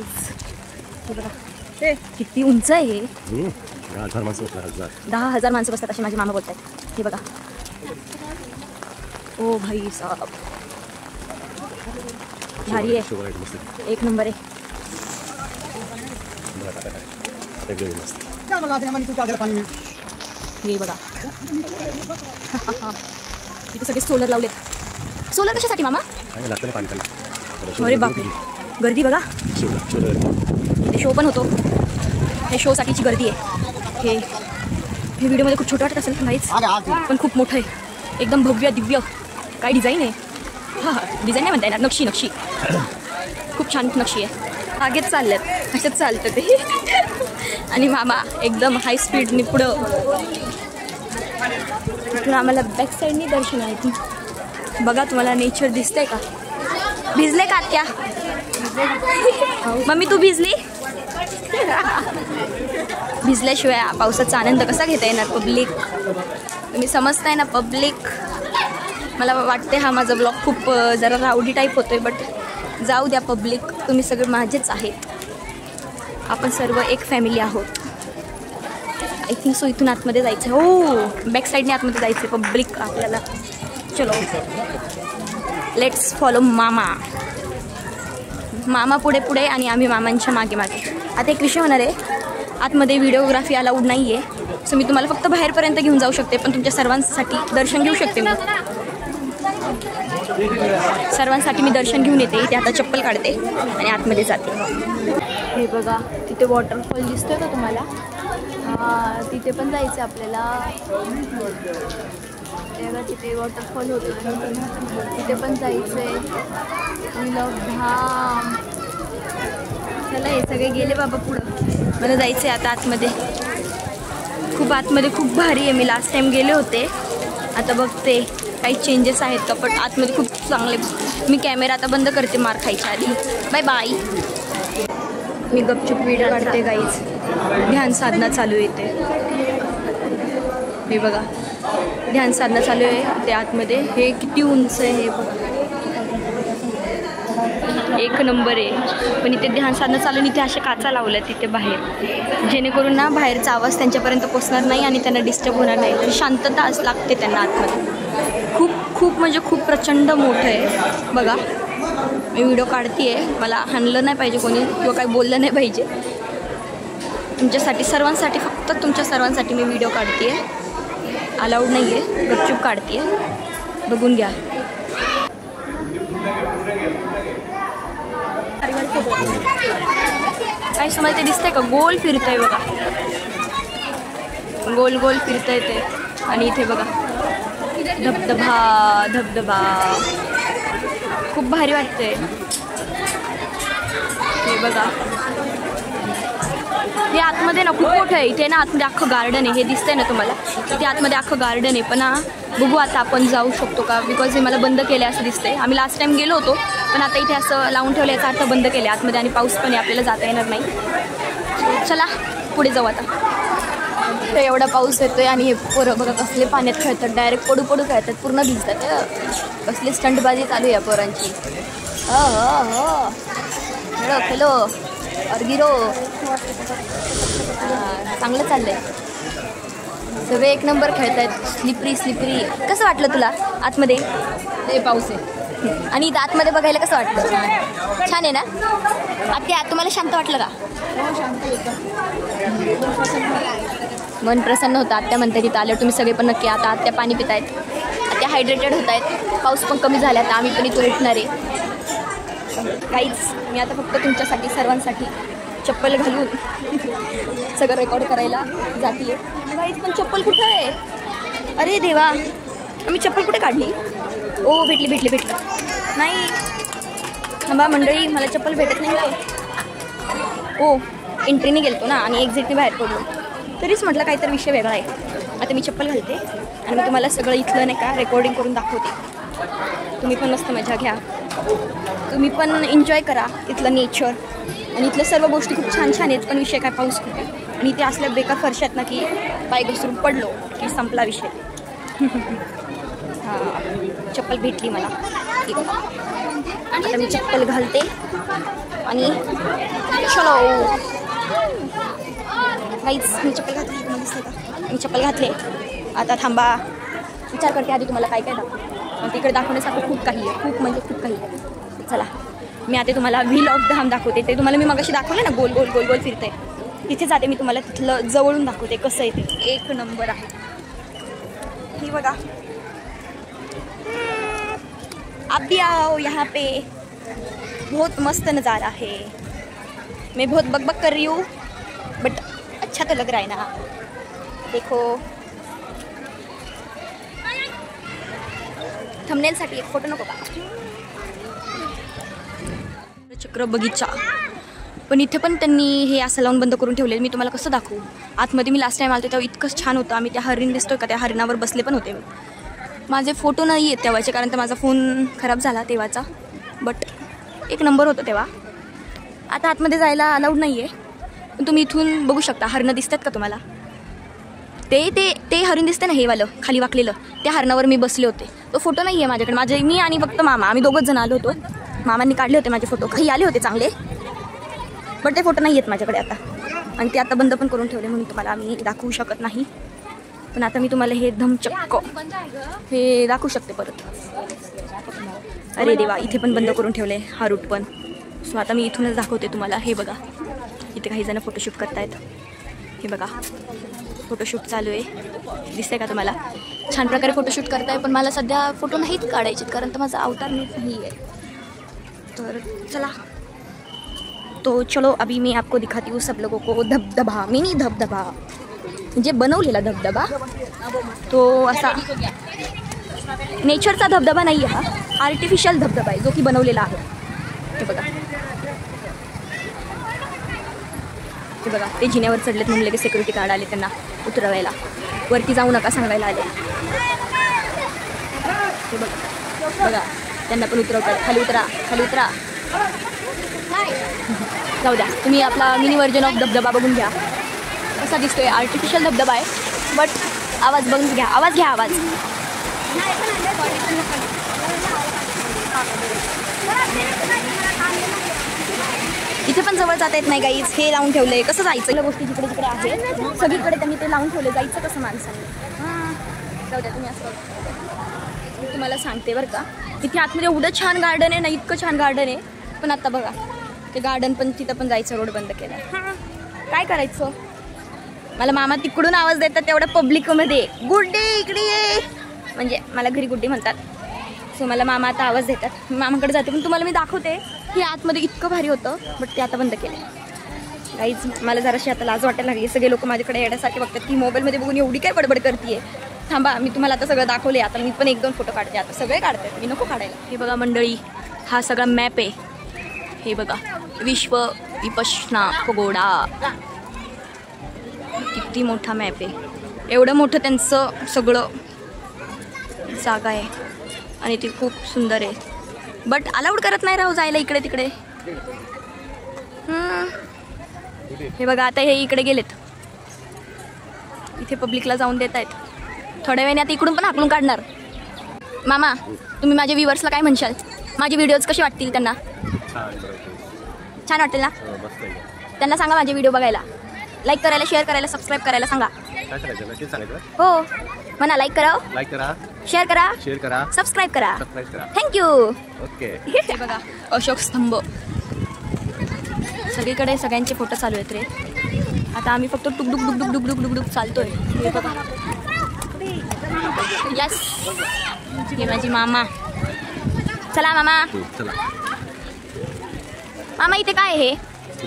हे बघा किती उंच आहे हे. 10,000 माणसं बसतात. 10,000 माणसं बसतात असे माझे मामा बोलतात. हे बघा. ओ भाई साहब भारी आहे. एक नंबर आहे. हे बघा इथे सगळे सोलर लावलेत. सोलर कशासाठी मामा? अरे बापरे गर्दी बघा. इथे शो पण होतो. हे शो साठीची गर्दी आहे. हे व्हिडिओमध्ये खूप छोटं वाटत असेल नाहीच पण खूप मोठं आहे. एकदम भव्य दिव्य काय डिझाईन आहे. हां डिझाईन नाही म्हणता येणार. नक्षी नक्षी खूप छान नक्षी आहे. मागेच चालल्यात असेच चालतं ते. आणि मामा एकदम हाय स्पीडने पुढं. इथून आम्हाला बॅक साईडनी दर्शन आहे. बघा तुम्हाला नेचर दिसतंय का? भिजले का आत्या? मम्मी तू भिजली? भिजल्याशिवाय पावसाचा आनंद कसा घेता येणार? पब्लिक तुम्ही समजताय ना पब्लिक. मला वाटते हा माझा ब्लॉग खूप जरा रावडी टाईप होतोय बट जाऊ द्या पब्लिक. तुम्ही सगळे माझेच आहेत. आपण सर्व एक फॅमिली आहोत. I think so. इथून आतमध्ये जायचं आहे. हो बॅक साईडने आतमध्ये जायचं आहे पब्लिक आपल्याला. चलो लेट्स फॉलो मामा. मामा पुढे पुढे आणि आम्ही मामांच्या मागे मागे. आता एक विषय होणार आहे. आतमध्ये व्हिडिओग्राफी अलाउड नाही आहे. सो मी तुम्हाला फक्त बाहेरपर्यंत घेऊन जाऊ शकते पण तुमच्या सर्वांसाठी दर्शन घेऊ शकते मी. सर्वांसाठी मी दर्शन घेऊन येते. इथे आता चप्पल काढते आणि आतमध्ये जाते. हे बघा तिथे वॉटरफॉल दिसतोय का तुम्हाला? हां तिथे पण जायचं आपल्याला. तेव्हा तिथे वॉटरफॉल होतो तिथे पण जायचं आहे. धाम. चला हे सगळे गेले बाबा पुढं. मला जायचं आहे आता आतमध्ये. खूप आतमध्ये खूप भारी आहे. मी लास्ट टाईम गेले होते. आता बघते काही चेंजेस आहेत का. पण आतमध्ये खूप चांगले. मी कॅमेरा आता बंद करते मार खायच्या आधी. Bye bye. मी गपचूप व्हिडिओ काढते गाईज. ध्यान साधना चालू येते. हे बघा ध्यान साधना चालू आहे ते आतमध्ये. हे किती उंच आहे हे बघा. एक नंबर आहे. पण इथे ध्यान साधना चालून इथे अशा काचा लावल्या तिथे बाहेर जेणेकरून ना बाहेरचा आवाज त्यांच्यापर्यंत पोचणार नाही आणि त्यांना डिस्टर्ब होणार नाही. तर शांतता लागते त्यांना आतमध्ये. खूप खूप म्हणजे खूप प्रचंड मोठं आहे बघा. मी व्हिडिओ काढते आहे. मला हाणलं नाही पाहिजे कोणी किंवा काही बोललं नाही पाहिजे. तुमच्यासाठी सर्वांसाठी फक्त तुमच्या सर्वांसाठी मी व्हिडिओ काढते आहे. अलाउड नाही आहे. गपचूप काढते आहे. बघून घ्या. काय समज ते दिसतंय का? गोल फिरतंय बघा. गोल गोल फिरतंय ते. आणि इथे बघा धबधबा धबधबा खूप भारी वाटतंय. हे बघा हे आतमध्ये ना खूप मोठं आहे. इथे ना आतमध्ये अख्खं गार्डन आहे. हे दिसतंय ना तुम्हाला? इथे आतमध्ये अख्खं गार्डन आहे. पण बघू आता आपण जाऊ शकतो का. बिकॉज हे मला बंद केलं असं दिसतंय. आम्ही लास्ट टाईम गेलो होतो पण आता इथे असं लावून ठेवलं याचा अर्थ बंद केलं आतमध्ये. आणि पाऊस पण आहे आपल्याला जाता येणार नाही. चला पुढे जाऊ आता. तर एवढा पाऊस येतोय आणि हे पोरं बघा कसले पाण्यात खेळतात. डायरेक्ट पडू पडू खेळतात. पूर्ण भिजतात. कसली स्टंटबाजी चालू आहे या पोरांची. खेळो खेळो अर्गिरो. चांगलं चाललंय. सगळे एक नंबर खेळत आहेत. Slippery slippery. कसं वाटलं तुला आतमध्ये? ते पाऊस आहे आणि इथं आतमध्ये बघायला कसं वाटतं? छान आहे ना आत्या? तुम्हाला शांत वाटलं का? मन प्रसन्न होतं. आत्या म्हणतात तिथं आल्यावर तुम्ही सगळे पण नक्की. आता आत्या पाणी पित आहेत. आत्या हायड्रेटेड होत आहेत. पाऊस पण कमी झाला. आता आम्ही पण इथून उठणार आहे. काहीच मी आता फक्त तुमच्यासाठी सर्वांसाठी चप्पल घालून सगळं रेकॉर्ड करायला जाते. काहीच पण चप्पल कुठं आहे? अरे देवा मी चप्पल कुठे काढली? ओ भेटली भेटली भेटली. नाही थांबा मंडळी मला चप्पल भेटत नाही. ओ एंट्रीने गेलतो ना आणि एक्झिटने बाहेर पडलो. तरीच म्हटलं काहीतरी विषय वेगळा आहे. आता मी चप्पल घालते आणि मी तुम्हाला सगळं इथलं नाही का रेकॉर्डिंग करून दाखवते. तुम्ही पण मस्त मजा घ्या. तुम्ही पण एन्जॉय करा इथलं नेचर. आणि इथल्या सर्व गोष्टी खूप छान छान आहेत. पण विषय काय पाऊस खूप आहे आणि इथे असल्या बेकार फरशात ना की पाय घसरून पडलो की संपला विषय. हां चप्पल भेटली मला. आता मी चप्पल घालते आणि चलो काहीच मी चप्पल घातली तुम्हाला दिसते का मी चप्पल घातले आता थांबा विचार करते आधी तुम्हाला काय काय दाखवू तिकडे दाखवण्यासारखं खूप काही आहे खूप म्हणजे खूप काही आहे चला मी आता तुम्हाला व्हील ऑफ धाम दाखवते ते तुम्हाला मी मगाशी दाखवले ना गोल गोल गोल गोल फिरते तिथे जाते मी तुम्हाला तिथलं जवळून दाखवते कसं आहे ते एक नंबर आहे ही बघा आप भी आओ यहाँ पे बहुत मस्त नज़ारा है मैं बहुत बकबक कर रही हूँ बट अच्छा तो लग रहा है ना देखो थंबनेलसाठी एक फोटो नको का चक्र बगीचा पण इथे पण त्यांनी हे असं लावून बंद करून ठेवले मी तुम्हाला कसं दाखवू आतमध्ये मी लास्ट टाइम आलते तेव्हा इतकंच छान होतं आम्ही त्या हरिण दिसतोय का त्या हरिणावर बसले पण होते माझे फोटो नाही आहेत तेव्हाचे कारण तर माझा फोन खराब झाला तेव्हाचा बट एक नंबर होतं तेव्हा आता आतमध्ये जायला अलाउड नाही आहे पण तुम्ही इथून बघू शकता हरणं दिसतात का तुम्हाला ते ते ते हरिण दिसते ना हे वालं खाली वाकलेलं त्या हरणावर मी बसले होते तो फोटो नाही आहे माझ्याकडे मी आणि फक्त मामा आम्ही दोघंच जण आलो होतो मामांनी काढले होते माझे फोटो काही आले होते चांगले बट ते फोटो नाही आहेत माझ्याकडे आता आणि ते आता बंद पण करून ठेवले म्हणून तुम्हाला आम्ही दाखवू शकत नाही पण आता मी तुम्हाला हे धमचक्क हे दाखवू शकते परत अरे देवा इथे पण बंद करून ठेवले हा रूट पण सो आता मी इथूनच दाखवते तुम्हाला हे बघा इथे काही जण फोटोशूट करतायत हे बघा फोटोशूट चालू आहे दिसतंय का तुम्हाला छान प्रकारे फोटोशूट करताय पण मला सध्या फोटो नाहीच काढायचे कारण तर माझा अवतार नीट नाही आहे तर चला तो चलो अभी मैं आपको दिखाती हूँ सब लोगों को धबधबा मिनी धबधबा जे बनवलेला धबधबा तो असा नेचरचा धबधबा नाही आहे हा आर्टिफिशियल धबधबा आहे जो की बनवलेला आहे हे बघा ते बघा ते जिन्यावर चढलेत म्हणले की सिक्युरिटी गार्ड आले त्यांना उतरवायला वरती जाऊ नका सांगायला आले ते बघा बघा त्यांना पण उतरवतात खाली उतरा जाऊ द्या तुम्ही आपला मिनी व्हर्जन ऑफ धबधबा बघून घ्या कसा दिसतोय आर्टिफिशियल धबधबा आहे बट आवाज बघून घ्या आवाज इथे पण जवळ जाता येत नाही गाईज हे लावून ठेवलंय कसं जायचं गोष्टी जिकडे जिकडे आहे सगळीकडे त्यांनी ते लावून ठेवले जायचं कसं माणसाने जाऊ द्या तुम्ही असं मी तुम्हाला सांगते बरं का इथे आतमध्ये एवढं छान गार्डन आहे ना इतकं छान गार्डन आहे पण आता बघा ते गार्डन पण तिथं पण जायचं रोड बंद केला काय करायचं मला मामा तिकडून आवाज देतात तेवढ्या पब्लिकमध्ये गुड्डी इकडे ये म्हणजे मला घरी गुड्डी म्हणतात सो मला मामा आता आवाज देतात मी मामाकडे जाते पण तुम्हाला मी दाखवते की आतमध्ये इतकं भारी होतं बट ते आता बंद केलं काहीच मला जराशी आता लाज वाटायला लागली सगळे लोक माझ्याकडे येण्यासाठी बघतात की मोबाईलमध्ये बघून एवढी काय बडबड करते थांबा मी तुम्हाला आता सगळं दाखवले आता मी पण 1-2 फोटो काढते आता सगळे काढते मी नको काढायला हे बघा मंडळी हा सगळा मॅप आहे हे बघा विश्व विपश्यना पगोडा किती मोठा मॅप आहे एवढं मोठं त्यांचं सगळं जागा आहे आणि ती खूप सुंदर आहे बट अलाउड करत नाही राहू जायला इकडे तिकडे हे बघा आता हे इकडे गेलेत इथे पब्लिकला जाऊन देत आहेत थोड्या वेळाने आता इकडून पण हाकलून काढणार मामा तुम्ही माझ्या व्ह्युअर्सला काय म्हणशाल माझे व्हिडिओज कसे वाटतील त्यांना छान वाटेल ना त्यांना सांगा माझे व्हिडिओ बघायला लाईक करायला शेअर करायला सबस्क्राईब करायला सांगा हो म्हणा लाईक करा शेअर करा सबस्क्राईब करा थँक्यू ओके हे बघा अशोक स्तंभ सगळीकडे सगळ्यांचे फोटो चालू आहेत रे आता आम्ही फक्त डुकडुक चालतोय हे बघा यस हे माझी मामा चला मामा मामा इथे काय आहे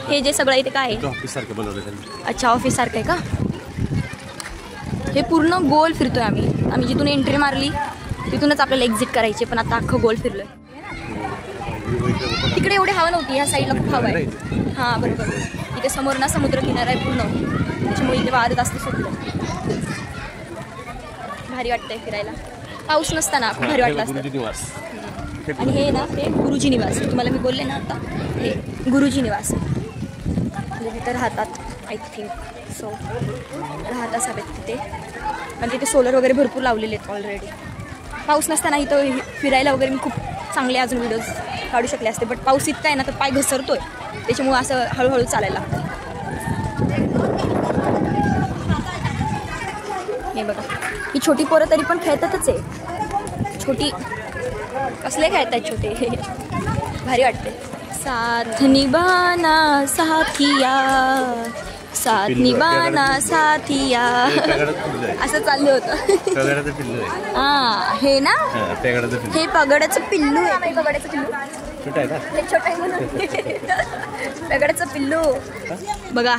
हे जे सगळं इथे काय आहे ऑफिस सारखं बनवलं त्यांनी अच्छा ऑफिस सारखं आहे का हे पूर्ण गोल फिरतोय आम्ही जिथून एंट्री मारली तिथूनच आपल्याला एक्झिट करायचे पण आता अख्खं गोल फिरलोय तिकडे एवढी हवा नव्हती ह्या साईडला खूप हवा आहे हां बरोबर इथे समोर ना समुद्र किनारा आहे पूर्ण त्याच्यामुळे इथे वारत असते सगळं भारी वाटतंय फिरायला पाऊस नसताना खूप भारी वाटलं असतं आणि हे ना हे गुरुजी निवास आहे तुम्हाला मी बोलले ना आता हे गुरुजी निवास आहे म्हणजे तिथं राहतात आय थिंक सो राहत असावेत तिथे आणि तिथे सोलर वगैरे भरपूर लावलेले आहेत ऑलरेडी पाऊस नसताना इथं फिरायला वगैरे मी खूप चांगले अजून व्हिडिओज काढू शकले असते बट पाऊस इतका आहे ना तर पाय घसरतोय त्याच्यामुळे असं हळूहळू चालायला लागतं. हे बघा, ही छोटी पोरं तरी पण खेळतातच आहे. छोटी कसले खेळतात छोटे, भारी वाटते. साथ निभाना साथिया, साथ निभाना साथिया, असं चाललं होतं. हा हे ना, हे पगडाचं पिल्लू आहे. पगडाचं पिल्लू हे छोटं आहे म्हणून पगडाचं पिल्लू बघा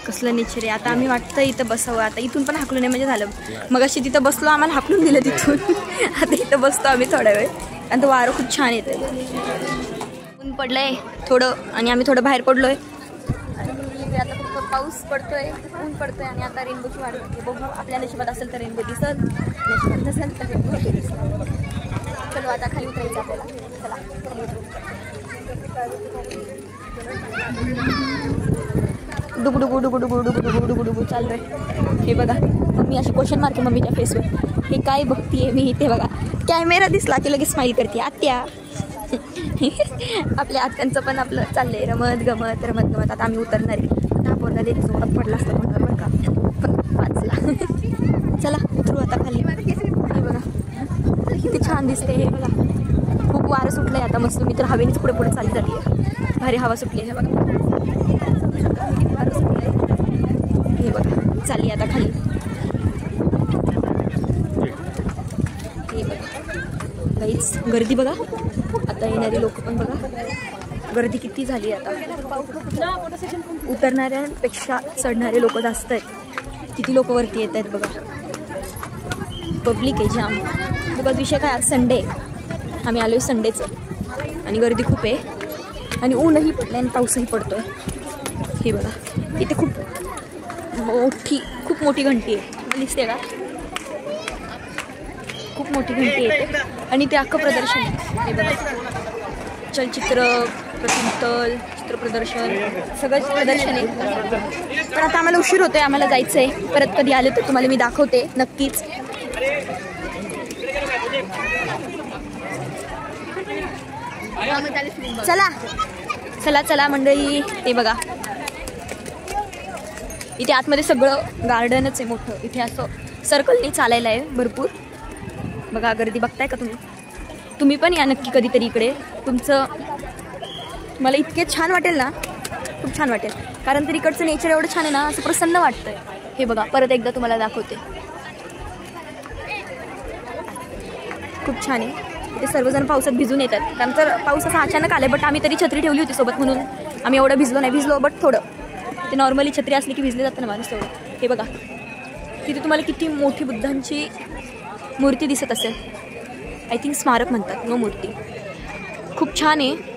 कसलं नेचर आहे. आता आम्ही वाटतं इथं बसावं. आता इथून पण हाकलून नाही म्हणजे झालं. मग अशी तिथं बसलो, आम्हाला हाकलून दिलं तिथून. आता इथं बसतो आम्ही थोडा वेळ. आणि तो वारं खूप छान येतं. ऊन पडलंय थोडं आणि आम्ही थोडं बाहेर पडलोय. आणि आता फक्त पाऊस पडतोय, ऊन पडतोय आणि आता रेनबोची वाट बघते. बघू आपल्या नशिबात असेल तर रेनबो दिसत, नशिबात नसेल तर रेनबो दिसत. चलो आता खाली उतरायचं आपल्याला. चला डुगु डुगु डुगु डुगु डुगु डुगु डुगु डुगु चालू आहे. हे बघा मम्मी अशी क्वेश्चन मार्क मम्मीच्या फेसवर. हे काय बघतीये मी इथे बघा. कॅमेरा दिसला की लगेच स्माईल करते आत्या. आपल्या आत्यांचं पण आपलं चाललंय रमत गमत रमत गमत. आता आम्ही उतरणार आहे. आता पोरगा देत जोरात पडला असता कोणाला बरं का, पण वाचला. चला उतरू आता खाली. हे बघा किती छान दिसते. हे बघा खूप वारं सुटलंय आता मस्त. मी तर हवेनीच पुढे पुढे चालली झाली आहे. भारी हवा सुटली आहे. हे बघा वारं सुटलंय. हे बघा चालली आता खाली. हे बघा काहीच गर्दी बघा. आता येणारे लोक पण बघा गर्दी किती झाली आता. उतरणाऱ्यांपेक्षा चढणारे लोक जास्त आहेत. किती लोक वरती येत आहेत बघा. पब्लिक आहे जाम. बघा विषय काय, आज संडे आम्ही आलो आहे संडेचं आणि गर्दी खूप आहे आणि ऊनही पडलं आणि पाऊसही पडतोय. हे बघा इथे खूप मोठी घंटी आहे दिसते का. खूप मोठी घंटी येते आणि ते अख्खं प्रदर्शन आहे. हे बघा चलचित्र प्रतिमतल चित्र प्रदर्शन सगळंच प्रदर्शन आहे. पण आता आम्हाला उशीर होतोय, आम्हाला जायचं आहे. परत कधी आले तर तुम्हाला मी दाखवते नक्कीच. चला चला चला मंडळी. हे बघा इथे आतमध्ये सगळं गार्डनच आहे मोठं. इथे असं सर्कलने चालायला आहे भरपूर. बघा गर्दी बघताय का तुम्ही पण या नक्की कधीतरी इकडे. मला इतके छान वाटेल ना, खूप छान वाटेल. कारण तर इकडचं नेचर एवढं छान आहे ना, असं प्रसन्न वाटतंय. हे बघा परत एकदा तुम्हाला दाखवते. खूप छान आहे. इथे सर्वजण पावसात भिजून येतात. कारण तर पाऊस असा अचानक आलाय. बट आम्ही तरी छत्री ठेवली होती सोबत म्हणून आम्ही एवढं भिजलो बट थोडं. ते नॉर्मली छत्री असली की भिजले जातं ना माणूस तेवढं. हे बघा तिथे तुम्हाला किती मोठी बुद्धांची मूर्ती दिसत असेल. आय थिंक स्मारक म्हणतात, नो मूर्ती. खूप छान आहे.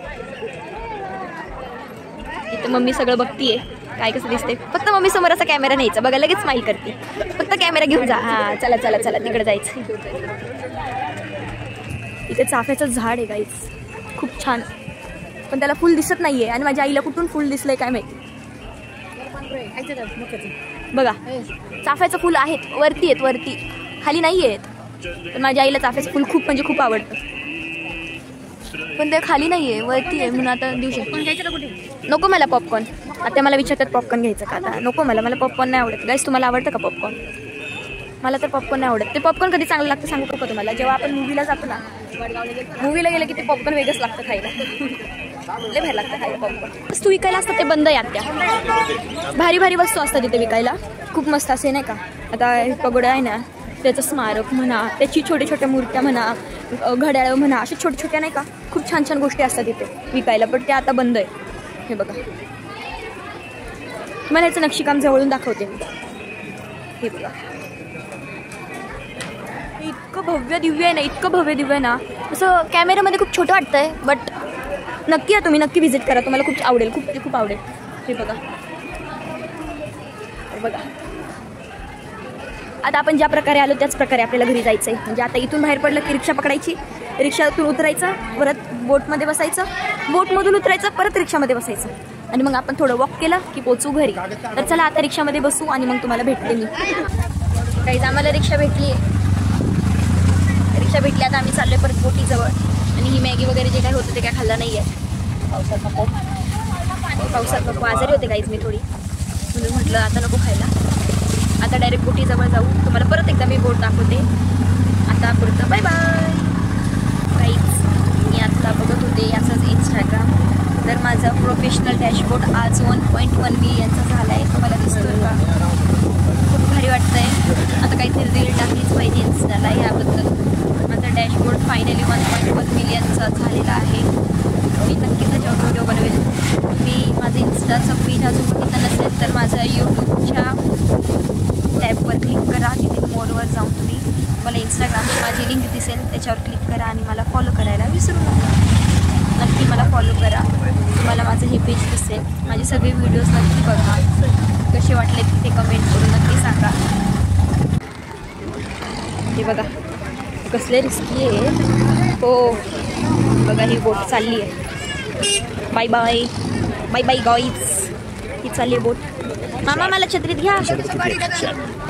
इथं मम्मी सगळं बघतीये काय कसं दिसते. फक्त मम्मी समोर असा कॅमेरा न्यायचा बघा, लगेच स्माईल करते. फक्त कॅमेरा घेऊन जा. हां चला चला चला तिकडे जायचं. इथे चाफ्याचं झाड आहे गाईच, खूप छान. पण त्याला फुल दिसत नाहीये आणि माझ्या आईला कुठून फुल दिसलंय काय माहिती. बघा चाफ्याचं फुल आहेत वरती आहेत, वरती खाली नाही आहेत. पण माझ्या आईला चाफ्याचं फुल खूप म्हणजे खूप आवडतं. पण ते खाली नाही आहे, वरती आहे. म्हणून आता देऊ शकतो. नको मला पॉपकॉर्न. आता मला विचारतात पॉपकॉर्न घ्यायचं का. आता नको मला पॉपकॉर्न नाही आवडत. गाईस तुम्हाला आवडतं का पॉपकॉर्न. मला तर पॉपकॉर्न नाही आवडत. ते पॉपकॉर्न कधी चांगलं लागतं सांगू का तुम्हाला. जेव्हा आपण मूवीला जातो ना, मूवीला गेलं की ते पॉपकॉर्न वेगळंच लागतं खायला. लय भारी लागतं खायला पॉपकॉर्न. वस्तू विकायला असतात ते बंद आहेत. त्या भारी भारी वस्तू असतात तिथे विकायला, खूप मस्त असे नाही का. आता पगोडा आहे ना, त्याचं स्मारक म्हणा, त्याची छोट्या छोट्या मूर्त्या म्हणा, घड्याळं म्हणा, अशा छोट्या छोट्या नाही का खूप छान छान गोष्टी असतात तिथे विकायला. पण ते आता बंद आहे. हे बघा मला याचं नक्षीकाम जवळून दाखवते मी. हे बघा इतकं भव्य दिव्य आहे ना, इतकं भव्य दिव्य आहे ना. असं कॅमेऱ्यामध्ये खूप छोटं वाटतंय. बट नक्की या तुम्ही, नक्की व्हिजिट करा, तुम्हाला खूप आवडेल, खूप आवडेल. हे बघा बघा आता आपण ज्या प्रकारे आलो त्याच प्रकारे आपल्याला घरी जायचं आहे. म्हणजे आता इथून बाहेर पडलं की रिक्षा पकडायची, रिक्षातून उतरायचं, परत बोटमध्ये बसायचं, बोटमधून उतरायचं, परत रिक्षामध्ये बसायचं आणि मग आपण थोडं वॉक केलं की पोचू घरी. तर चला आता रिक्षामध्ये बसू आणि मग तुम्हाला भेटते मी. काहीच आम्हाला रिक्षा भेटली आता आम्ही चाललोय परत बोटीजवळ. आणि ही मॅगी वगैरे जे काय होतं ते काय खाल्लं नाही आहे. पावसात नको आजारी होते काहीच मी थोडी, म्हणून म्हटलं आता नको खायला. आता डायरेक्ट बोटीजवळ जाऊ. तुम्हाला परत एकदा मी बोट दाखवते. आता पुढचं बाय बाय. काहीच मी आत्ता बघत होते असंच इंस्टाग्राम, तर माझा प्रोफेशनल डॅशबोर्ड आज 1.1 मिलियनचा झाला आहे. तुम्हाला दिसतोय का? खूप भारी वाटतं आहे. आता काहीतरी रील टाकलीच पाहिजे इंस्टाला याबद्दल. माझा डॅशबोर्ड फायनली 1.1 मिलियनचा झालेला आहे. मी नक्की त्याच्यावर व्हिडिओ बनवेल. मी माझं इंस्टाचं पेज अजून बघितलं नसेल तर माझं यूट्यूबच्या टॅबवर क्लिक करा. तिथे मोरवर जाऊन तुम्ही मला इंस्टाग्रामची माझी लिंक दिसेल, त्याच्यावर क्लिक करा आणि मला फॉलो करायला विसरू नका. नक्की मला फॉलो करा. तुम्हाला माझं हे पेज दिसेल. माझे सगळे व्हिडिओज नक्की बघा. कसे वाटले ते कमेंट करून नक्की सांगा. हे बघा कसले रिस्की आहे. हो बघा ही बोट चालली आहे. Bye bye bye bye guys. ही चालली आहे बोट. मामा मला छत्रीत घ्या.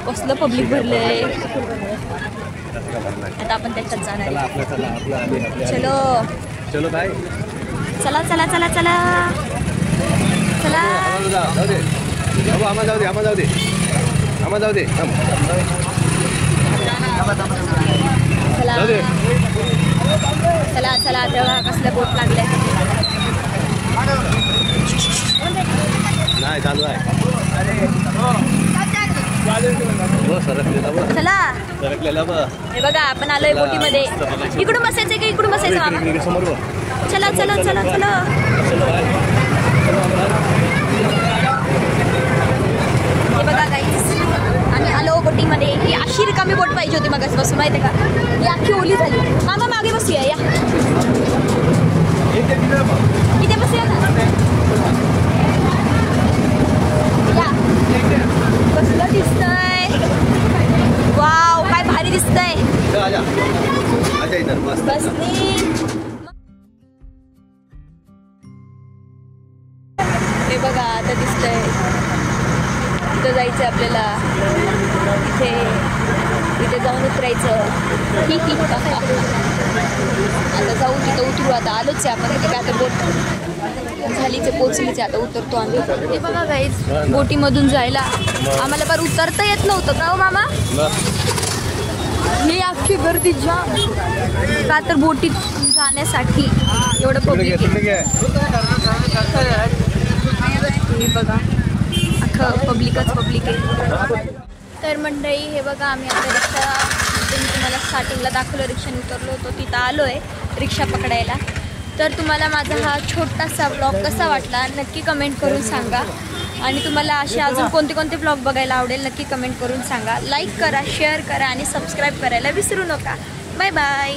कसलं पब्लिक भरलंय. आता आपण त्याच्यात जाणार आहे. चलो चलो बाय. चला चला चला चला चला. जाऊ दे आम्हाला जाऊ दे, आम्हाला जाऊ दे, आम्हाला जाऊ दे. चला चला चला. तेव्हा कसल्या बोट लागल्या. नाही चालू आहे. चला सरकलेला बघ. हे बघा आपण आलोय बोटीमध्ये. इकडून बसायचं की इकडून बसायचं मामा? समोर बघ. चला चला चला चला. हे बघा गाईस आम्ही आलो बोटिंगमध्ये. ही अशी रिकामी बोट पाहिजे होती मग बसून, माहिती आहे का? ही अख्खी ओली झाली. मामा मागे बसूया या. इथे बसूया ना. या कसलं दिसतंय. वाव काय भारी दिसतंय. बसनी. हे बघा आता दिसतंय. तिथं जायचं आपल्याला. इथे जाऊन उतरायचं. ठीक आहे आता जाऊ. तिथं उतरू. आता आलोच आहे आपण. तिथे काय आता बोट झालीच पोचलीच. आता उतरतो आम्ही. हे बघा गाईज बोटीमधून जायला आम्हाला पण उतरता येत नव्हतं का हो मामा? ही अख्खी गर्दी जाम का तर बोटीत जाण्यासाठी एवढं पब्लिक आहे. बघा अख्खं पब्लिकच पब्लिक आहे. तर मंडळी हे बघा आम्ही आता रिक्षा, तुम्हाला स्टार्टिंगला दाखवलं रिक्षाने उतरलो होतो, तिथं आलो आहे रिक्षा पकडायला. तर तुम्हाला माझा हा छोटासा ब्लॉग कसा वाटला नक्की कमेंट करून सांगा. आणि तुम्हाला असे अजून कोणते कोणते ब्लॉग बघायला आवडेल नक्की कमेंट करून सांगा. लाईक करा, शेअर करा आणि सबस्क्राईब करायला विसरू नका. Bye bye.